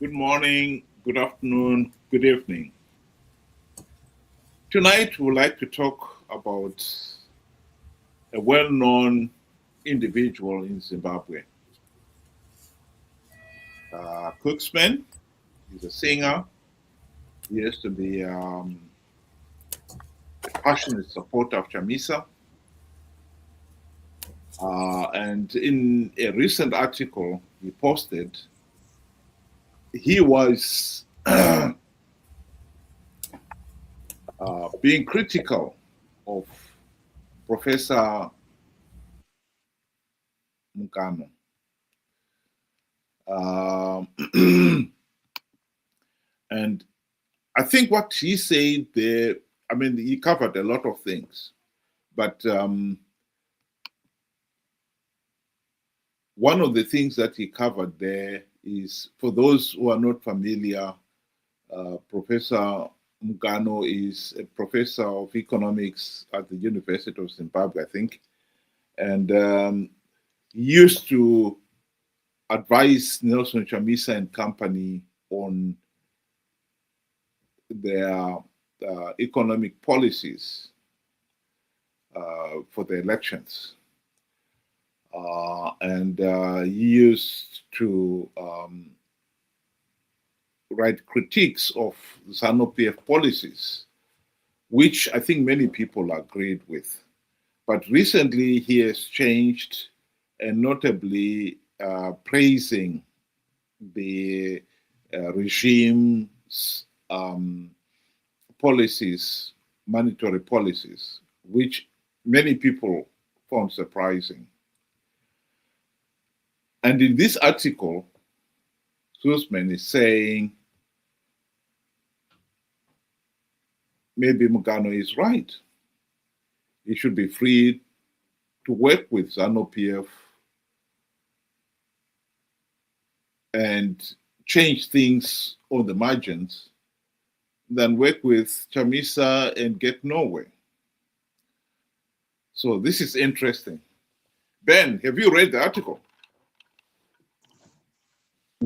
Good morning, good afternoon, good evening. Tonight, we would like to talk about a well known individual in Zimbabwe. Cucsman, he's a singer. He used to be a passionate supporter of Chamisa. And in a recent article he posted, he was being critical of Professor Mugano. And I think what he said there, he covered a lot of things, but one of the things that he covered there is, for those who are not familiar, Professor Mugano is a professor of economics at the University of Zimbabwe, I think, and he used to advise Nelson Chamisa and company on their economic policies for the elections. And he used to write critiques of ZANU-PF policies, which I think many people agreed with. But recently he has changed, and notably praising the regime's policies, monetary policies, which many people found surprising. And in this article, Cucsman is saying maybe Mugano is right. He should be free to work with ZANU-PF and change things on the margins than work with Chamisa and get nowhere. So this is interesting. Ben, have you read the article?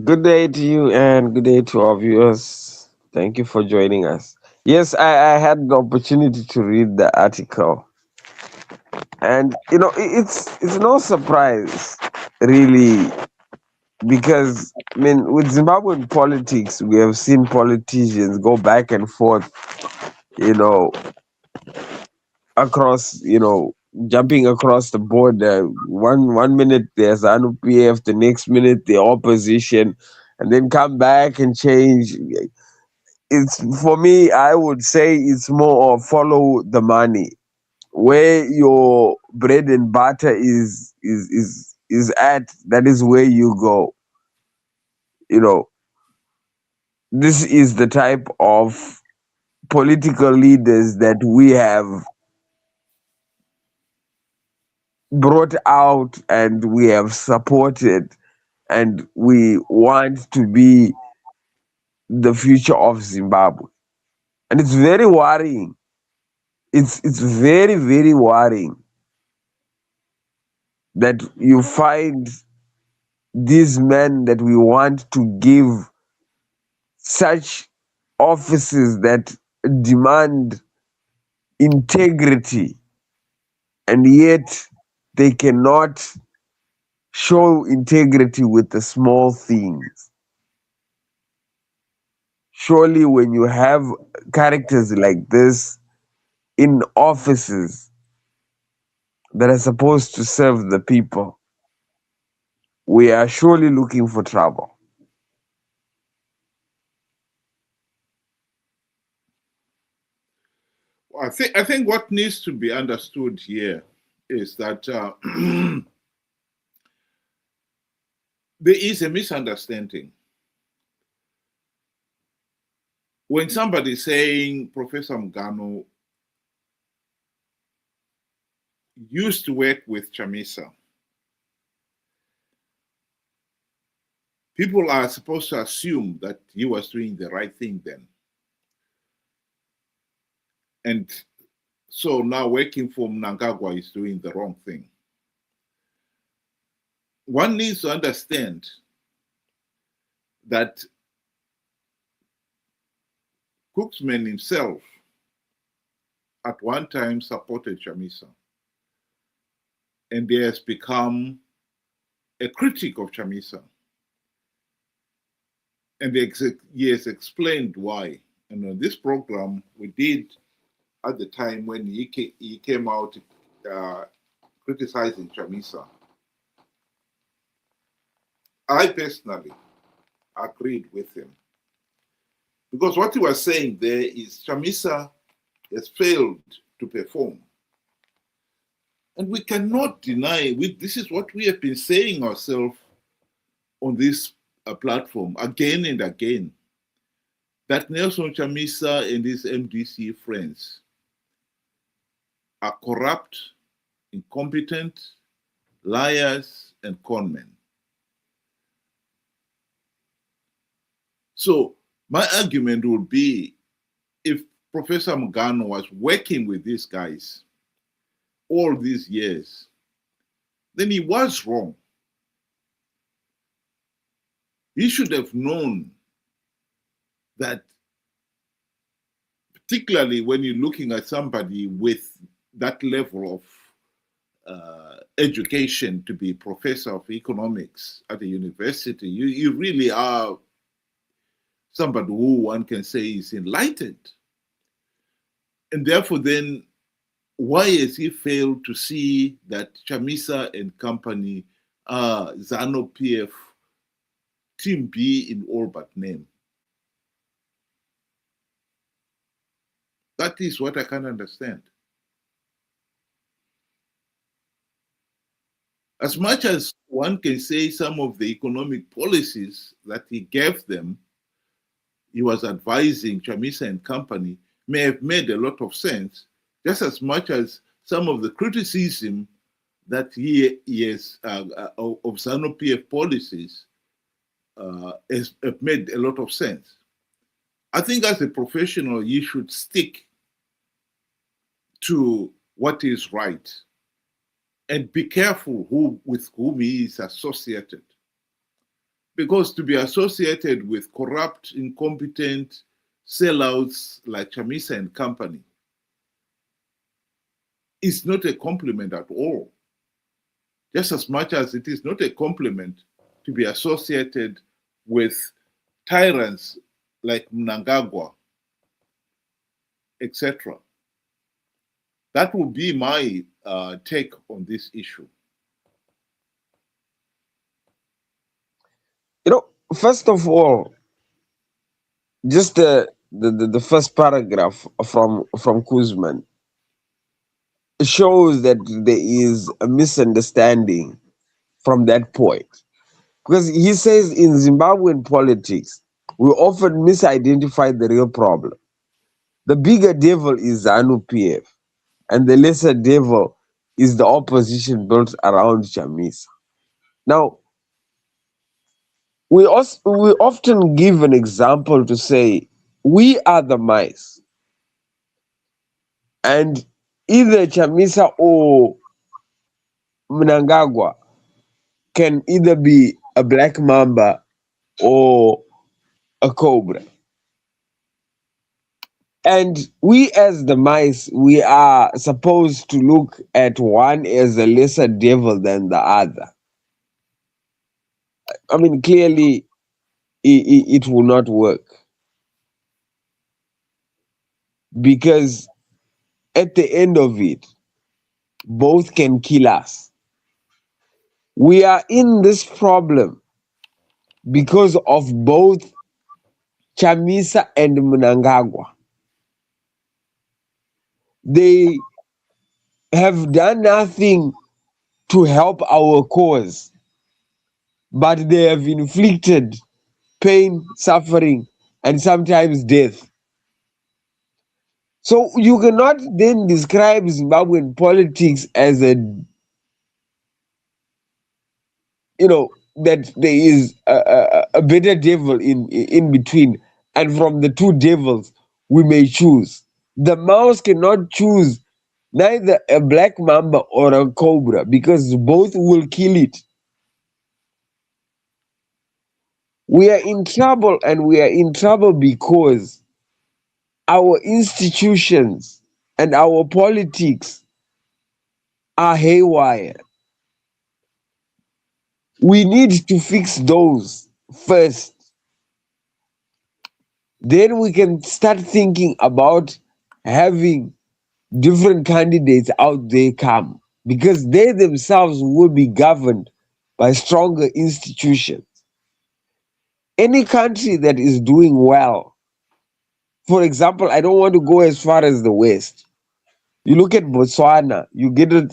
Good day to you and good day to our viewers. Thank you for joining us. Yes, I had the opportunity to read the article. And it's no surprise really, because with Zimbabwean politics we have seen politicians go back and forth, across, jumping across the border. One minute there's ZANU-PF, the next minute the opposition, and then come back and change. It's, for me, I would say it's more of follow the money. Where your bread and butter is at, that is where you go. This is the type of political leaders that we have brought out and we have supported, and we want to be the future of Zimbabwe. And it's very worrying. It's very, very worrying that you find these men that we want to give such offices that demand integrity, and yet they cannot show integrity with the small things. Surely, when you have characters like this in offices that are supposed to serve the people, we are surely looking for trouble. I think what needs to be understood here is that there is a misunderstanding. When somebody is saying Professor Mugano used to work with Chamisa, people are supposed to assume that he was doing the right thing then. And so now working for Mnangagwa is doing the wrong thing. One needs to understand that Cucsman himself at one time supported Chamisa, and he has become a critic of Chamisa. And he has explained why. And on this program, we did at the time when he came out criticizing Chamisa. I personally agreed with him. Because what he was saying there is Chamisa has failed to perform. And we cannot deny, this is what we have been saying ourselves on this platform again and again, that Nelson Chamisa and his MDC friends are corrupt, incompetent, liars, and conmen. So my argument would be, if Professor Mugano was working with these guys all these years, then he was wrong. He should have known that, particularly when you're looking at somebody with that level of education, to be professor of economics at a university, you really are somebody who one can say is enlightened. And therefore then, why has he failed to see that Chamisa and company are ZANU PF Team B in all but name? That is what I can't understand. As much as one can say some of the economic policies that he gave them, he was advising Chamisa and company, may have made a lot of sense, just as much as some of the criticism that he has of ZANU PF policies has made a lot of sense. I think as a professional, you should stick to what is right and be careful with whom he is associated. Because to be associated with corrupt, incompetent sellouts like Chamisa and company is not a compliment at all. Just as much as it is not a compliment to be associated with tyrants like Mnangagwa, etc. That would be my take on this issue. First of all, just the first paragraph from Cucsman shows that there is a misunderstanding from that point. Because he says in Zimbabwean politics, we often misidentify the real problem. The bigger devil is ZANU PF, and the lesser devil is the opposition built around Chamisa. Now, we often give an example to say, we are the mice, and either Chamisa or Mnangagwa can either be a black mamba or a cobra. And we as the mice, we are supposed to look at one as a lesser devil than the other. I mean, clearly, it will not work. Because at the end of it, both can kill us. We are in this problem because of both Chamisa and Mnangagwa. They have done nothing to help our cause, but they have inflicted pain, suffering, and sometimes death. So you cannot then describe Zimbabwean politics as that there is a better devil in between, and from the two devils we may choose. The mouse cannot choose neither a black mamba or a cobra because both will kill it. We are in trouble, and we are in trouble because our institutions and our politics are haywire. We need to fix those first. Then we can start thinking about having different candidates out there come, because they themselves will be governed by stronger institutions. Any country that is doing well, for example, I don't want to go as far as the West. You look at Botswana, you get at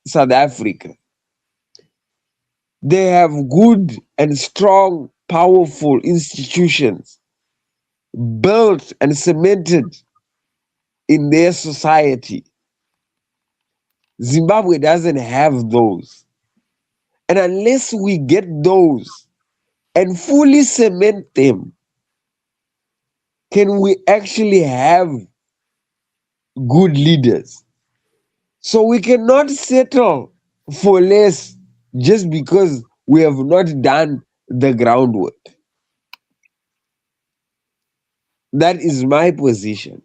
South Africa. They have good and strong, powerful institutions built and cemented in their society. Zimbabwe doesn't have those. And unless we get those and fully cement them, can we actually have good leaders? So we cannot settle for less just because we have not done the groundwork. That is my position.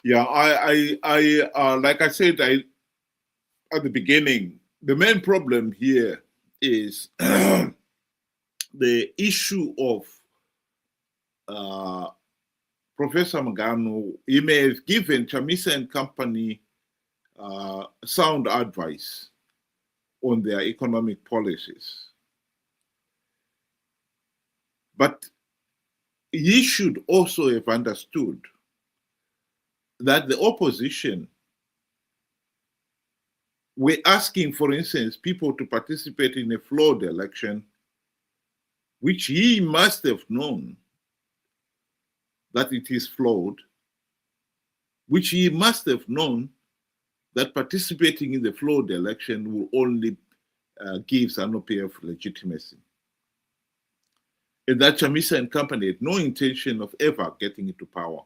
Yeah, like I said, at the beginning, the main problem here is the issue of Professor Mugano. He may have given Chamisa and company sound advice on their economic policies, but he should also have understood that the opposition were asking, for instance, people to participate in a flawed election, which he must have known that it is flawed, which he must have known that participating in the flawed election will only give ZANU-PF legitimacy. And that Chamisa and company had no intention of ever getting into power.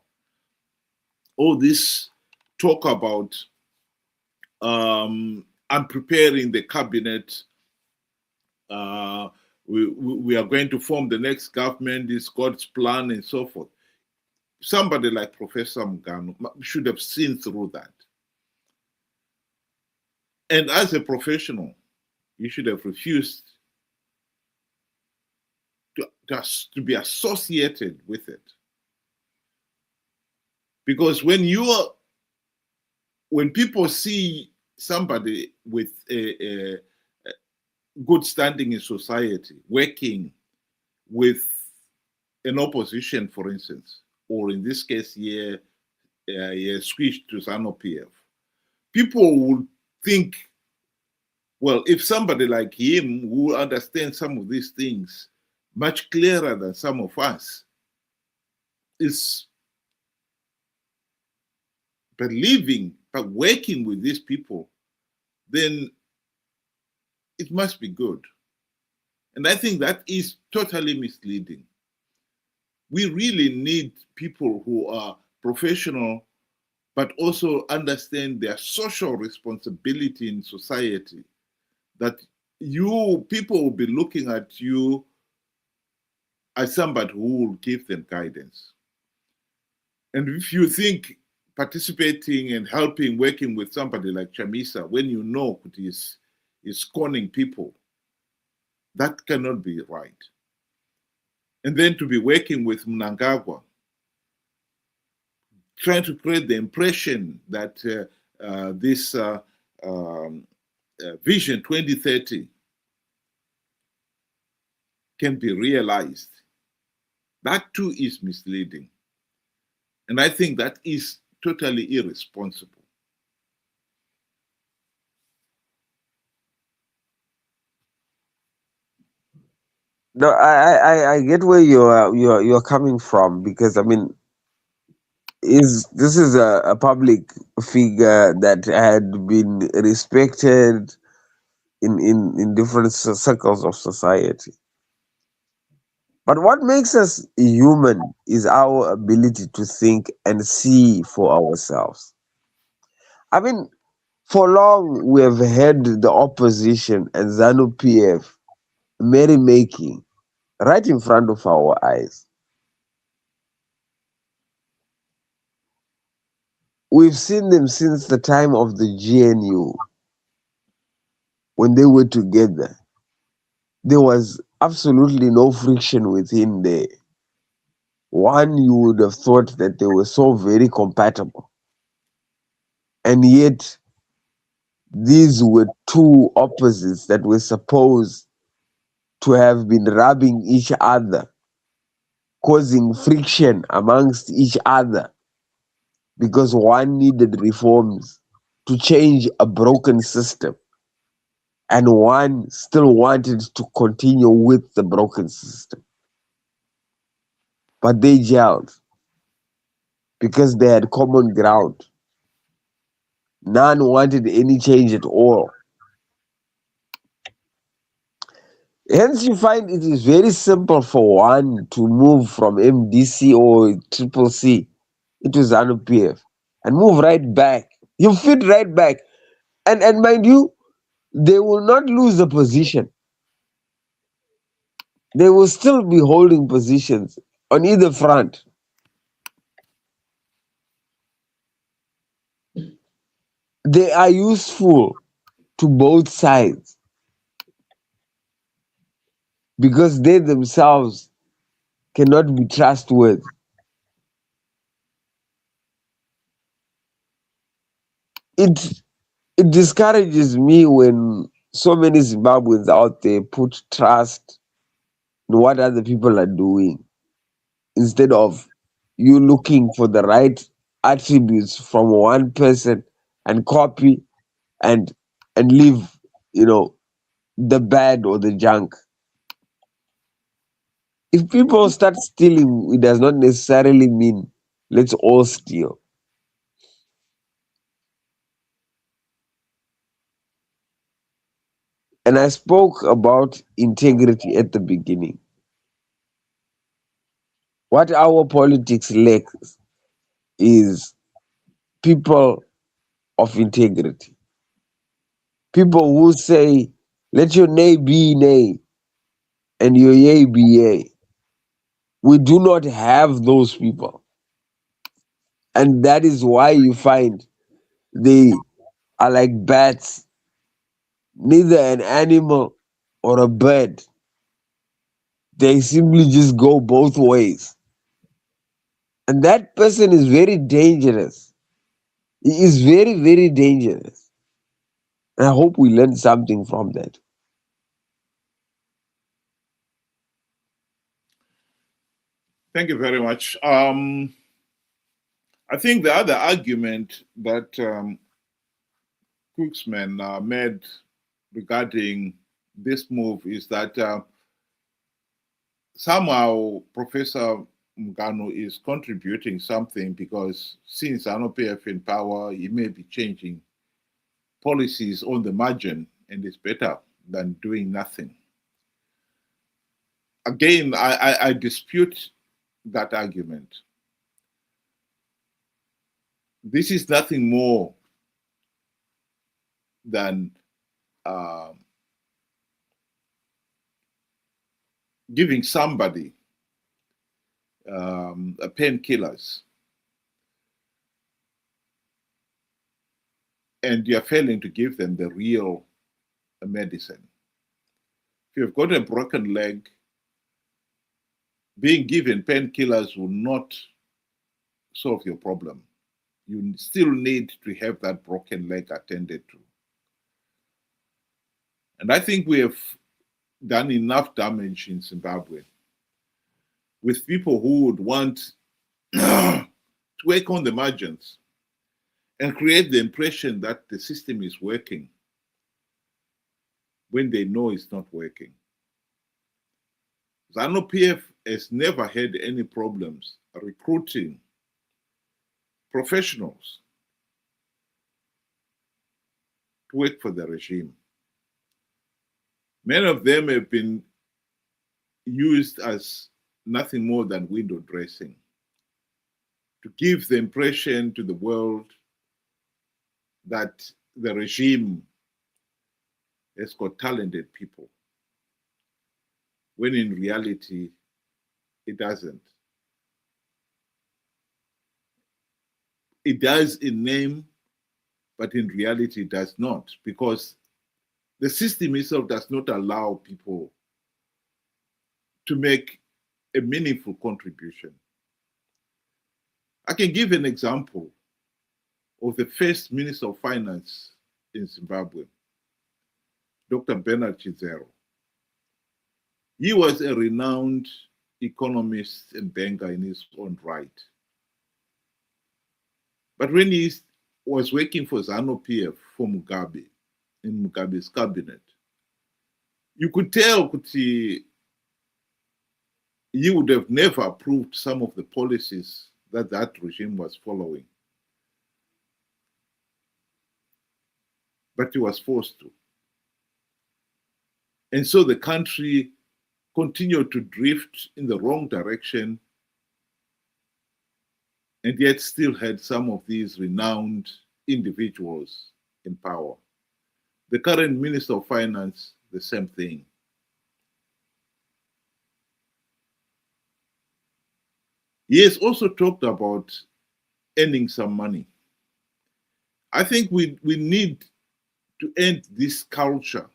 All this talk about I'm preparing the cabinet, we are going to form the next government, this God's plan, and so forth. Somebody like Professor Mugano should have seen through that. And as a professional, you should have refused to be associated with it. Because when people see somebody with a good standing in society working with an opposition, for instance, or in this case here, switch to ZANU-PF, people would think, well, if somebody like him who understands some of these things much clearer than some of us is believing, but working with these people, then it must be good. And I think that is totally misleading. We really need people who are professional, but also understand their social responsibility in society, that people will be looking at you as somebody who will give them guidance. And if you think participating and helping, working with somebody like Chamisa, when you know it is scorning people, that cannot be right. And then to be working with Mnangagwa, trying to create the impression that this Vision 2030 can be realized, that too is misleading. And I think that is totally irresponsible. No, I get where you're coming from, because I mean, this is a public figure that had been respected in different circles of society. But what makes us human is our ability to think and see for ourselves. I mean, for long we have had the opposition and ZANU-PF merrymaking, right in front of our eyes. We've seen them since the time of the GNU, when they were together. There was absolutely no friction within there. One, you would have thought that they were so very compatible. And yet, these were two opposites that were supposed to have been rubbing each other, causing friction amongst each other, because one needed reforms to change a broken system, and one still wanted to continue with the broken system. But they gelled because they had common ground. None wanted any change at all. Hence, you find it is very simple for one to move from MDC or Triple C into ZANU PF and move right back. You fit right back. And mind you, they will not lose the position. They will still be holding positions on either front. They are useful to both sides because they themselves cannot be trustworthy. It it discourages me when so many Zimbabweans out there put trust in what other people are doing instead of you looking for the right attributes from one person and copy and leave, the bad or the junk. If people start stealing, it does not necessarily mean let's all steal. And I spoke about integrity at the beginning. What our politics lacks is people of integrity. People who say, let your nay be nay and your yea be yea. We do not have those people. And that is why you find they are like bats, neither an animal or a bird. They simply just go both ways. And that person is very dangerous. He is very, very dangerous. And I hope we learn something from that. Thank you very much. I think the other argument that Cucsman made regarding this move is that somehow Professor Mugano is contributing something because since ZANU-PF in power, he may be changing policies on the margin, and it's better than doing nothing. Again, I dispute that argument. This is nothing more than giving somebody painkillers, and you're failing to give them the real medicine. If you've got a broken leg, being given painkillers will not solve your problem. You still need to have that broken leg attended to. And I think we have done enough damage in Zimbabwe with people who would want to work on the margins and create the impression that the system is working when they know it's not working. ZANU-PF has never had any problems recruiting professionals to work for the regime. Many of them have been used as nothing more than window dressing to give the impression to the world that the regime has got talented people. when in reality, it doesn't. It does in name, but in reality, it does not, because the system itself does not allow people to make a meaningful contribution. I can give an example of the first Minister of Finance in Zimbabwe, Dr. Bernard Chizero. He was a renowned economist and banker in his own right. But when he was working for ZANU-PF for Mugabe, in Mugabe's cabinet, you could tell that he would have never approved some of the policies that that regime was following. But he was forced to. And so the country continued to drift in the wrong direction, and yet still had some of these renowned individuals in power. The current Minister of Finance, the same thing. He has also talked about earning some money. I think we need to end this culture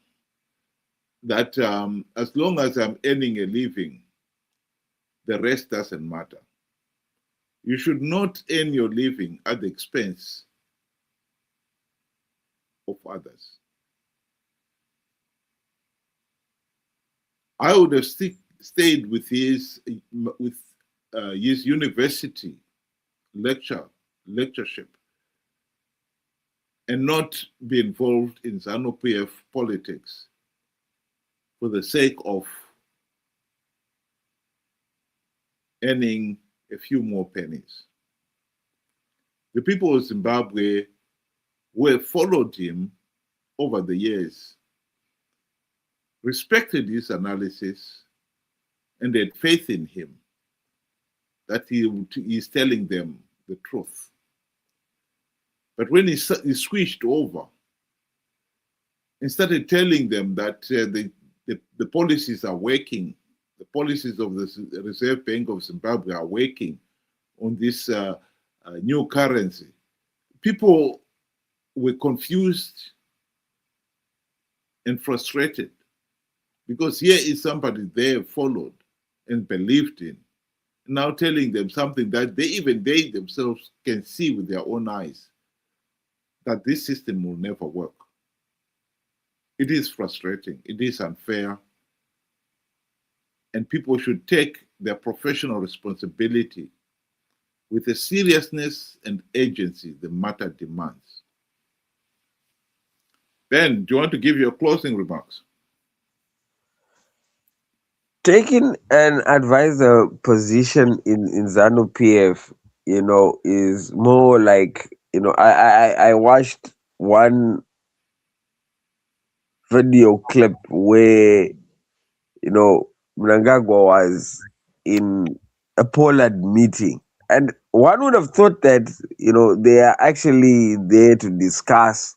that as long as I'm earning a living, the rest doesn't matter. You should not earn your living at the expense of others. I would have stayed with his university lectureship and not be involved in ZANU-PF politics for the sake of earning a few more pennies. The people of Zimbabwe who have followed him over the years respected his analysis and had faith in him that he is telling them the truth. But when he switched over and started telling them that the policies are working, the policies of the Reserve Bank of Zimbabwe are working on this new currency, people were confused and frustrated, because here is somebody they followed and believed in, now telling them something that they themselves can see with their own eyes, that this system will never work. It is frustrating, it is unfair, and people should take their professional responsibility with the seriousness and urgency the matter demands. Ben, do you want to give your closing remarks? Taking an advisor position in ZANU-PF, is more like, I watched one video clip where, Mnangagwa was in a Pollard meeting. And one would have thought that, they are actually there to discuss,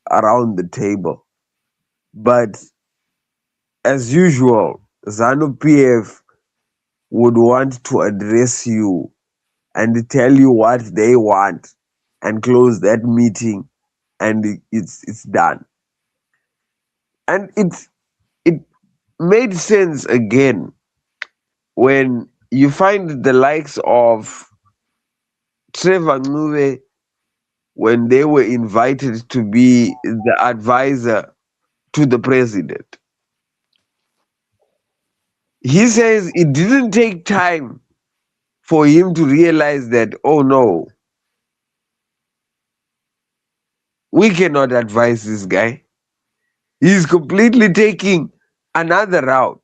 around the table. But as usual, ZANU-PF would want to address you and tell you what they want and close that meeting, and it's done. And it made sense again when you find the likes of Trevor Ncube, when they were invited to be the advisor to the president. He says it didn't take time for him to realize that, oh no, we cannot advise this guy. He's completely taking another route.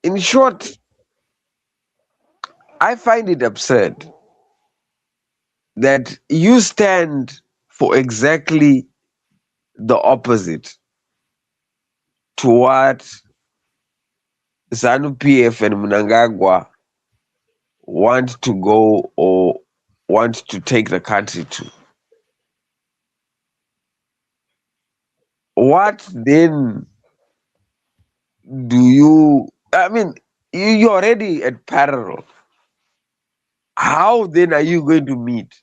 In short, I find it absurd that you stand for exactly the opposite to what ZANU-PF and Mnangagwa want to go or want to take the country to. what then do you, I mean, you're already at parallel. How then are you going to meet?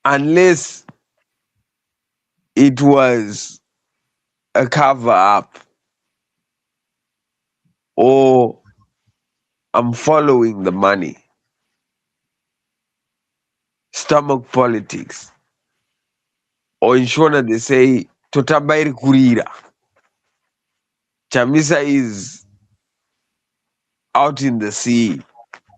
Unless it was a cover up, or I'm following the money, stomach politics, or in Shona they say totabairi kurira. Chamisa is out in the sea,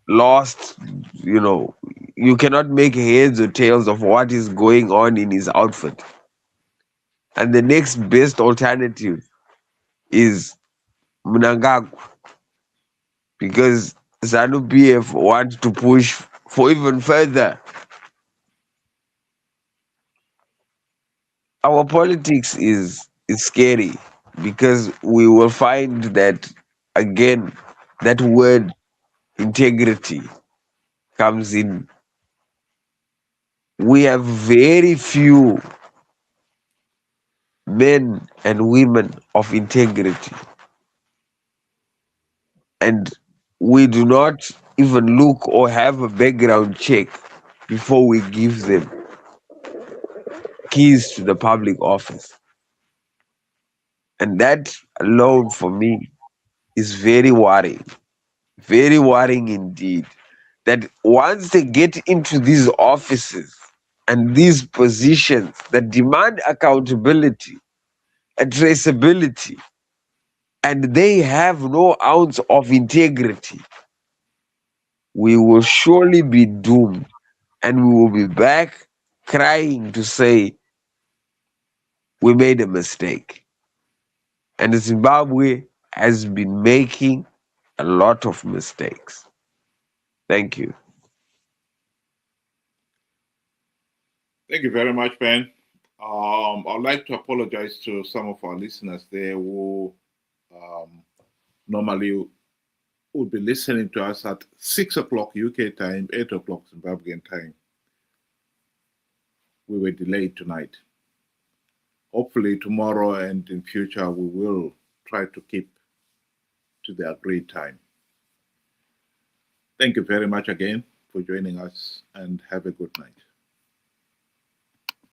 lost, you cannot make heads or tails of what is going on in his outfit. And the next best alternative is Mnangagwa, because ZANU PF wants to push for even further. Our politics is scary, because we will find that again, that word integrity comes in. We have very few men and women of integrity, and we do not even look or have a background check before we give them keys to the public office. And that alone for me is very worrying indeed. That once they get into these offices and these positions that demand accountability and traceability, and they have no ounce of integrity, we will surely be doomed, and we will be back crying to say we made a mistake. And Zimbabwe has been making a lot of mistakes. Thank you. Thank you very much, Ben. I'd like to apologize to some of our listeners there who normally would be listening to us at 6 o'clock UK time, 8 o'clock Zimbabwean time. We were delayed tonight. Hopefully tomorrow and in future we will try to keep to the agreed time. Thank you very much again for joining us, and have a good night.